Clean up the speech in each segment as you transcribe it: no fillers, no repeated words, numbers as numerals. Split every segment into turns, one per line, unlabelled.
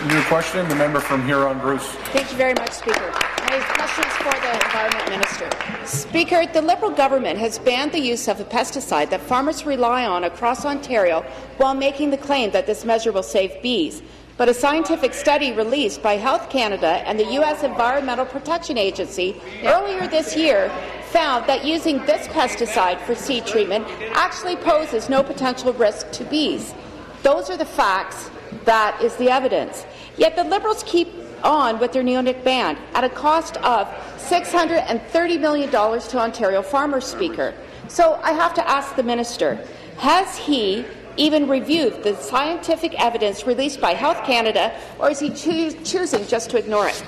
New question, the member from Huron-Bruce.
Thank you very much, Speaker. My question is for the Environment Minister. Speaker, the Liberal government has banned the use of a pesticide that farmers rely on across Ontario while making the claim that this measure will save bees. But a scientific study released by Health Canada and the U.S. Environmental Protection Agency earlier this year found that using this pesticide for seed treatment actually poses no potential risk to bees. Those are the facts. That is the evidence. Yet the Liberals keep on with their Neonic ban at a cost of $630 million to Ontario farmers, Speaker. So I have to ask the minister, has he even reviewed the scientific evidence released by Health Canada, or is he choosing just to ignore it?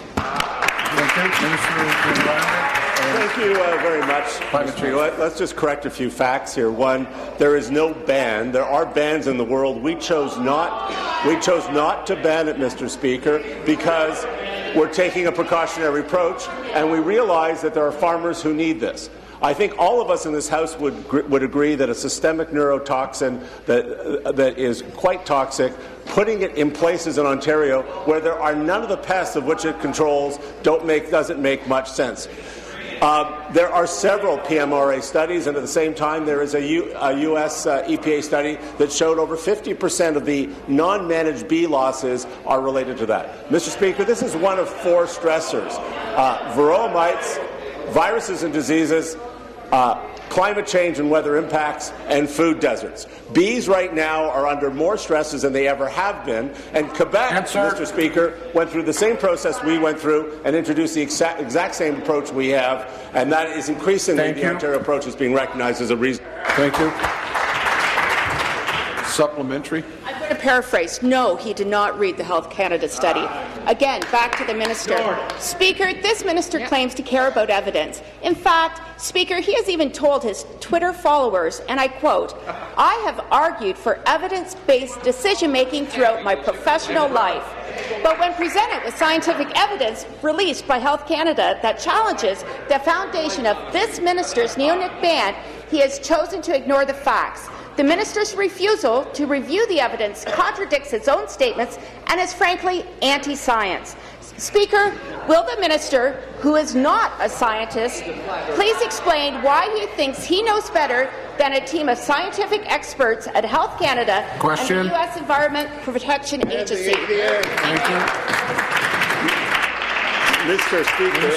Thank you very much, Mr. Let's just correct a few facts here. One, there is no ban. There are bans in the world. We chose not to ban it, Mr. Speaker, because we're taking a precautionary approach, and we realize that there are farmers who need this. I think all of us in this House would agree that a systemic neurotoxin that is quite toxic, putting it in places in Ontario where there are none of the pests of which it controls doesn't make much sense. There are several PMRA studies, and at the same time there is a U.S. EPA study that showed over 50% of the non-managed bee losses are related to that. Mr. Speaker, this is one of 4 stressors: varroa mites, viruses and diseases, climate change and weather impacts, and food deserts. Bees right now are under more stresses than they ever have been, and Quebec, Mr. Speaker, went through the same process we went through and introduced the exact same approach we have, and that is increasingly the Ontario approach is being recognized as a reason.
Thank you. Supplementary.
I'm going to paraphrase. No, he did not read the Health Canada study. Again, back to the minister. Speaker, this minister claims to care about evidence. In fact, Speaker, he has even told his Twitter followers, and I quote, "I have argued for evidence-based decision-making throughout my professional life. But when presented with scientific evidence released by Health Canada that challenges the foundation of this minister's neonic ban, he has chosen to ignore the facts. The minister's refusal to review the evidence contradicts his own statements and is frankly anti-science. Speaker, will the minister, who is not a scientist, please explain why he thinks he knows better than a team of scientific experts at Health Canada and the U.S. Environment Protection Agency?
Thank you.
Mr. Speaker,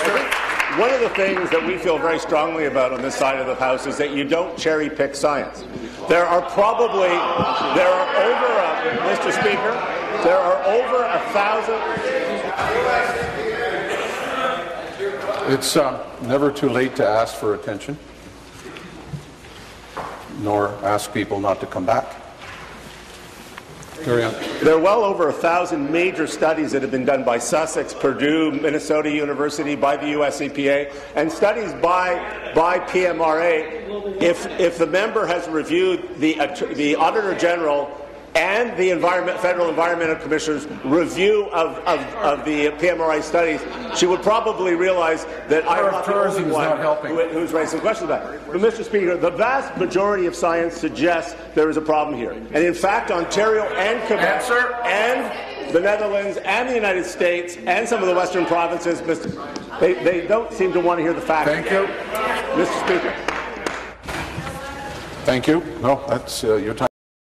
one of the things that we feel very strongly about on this side of the House is that you don't cherry-pick science. There are over, Mr. Speaker, there are over 1,000.
It's never too late to ask for attention, nor ask people not to come back. Carry on.
There are well over 1,000 major studies that have been done by Sussex, Purdue, Minnesota University, by the U.S. EPA, and studies by PMRA. If the member has reviewed the Auditor General and the Federal Environmental Commissioner's review of the PMRI studies, she would probably realize that I'm not the only one who's raising questions about it. But, Mr. Speaker, the vast majority of science suggests there is a problem here. And in fact, Ontario and Quebec and the Netherlands and the United States and some of the Western provinces, they don't seem to want to hear the facts.
Thank you.
Mr. Speaker.
Thank you. No, that's your time.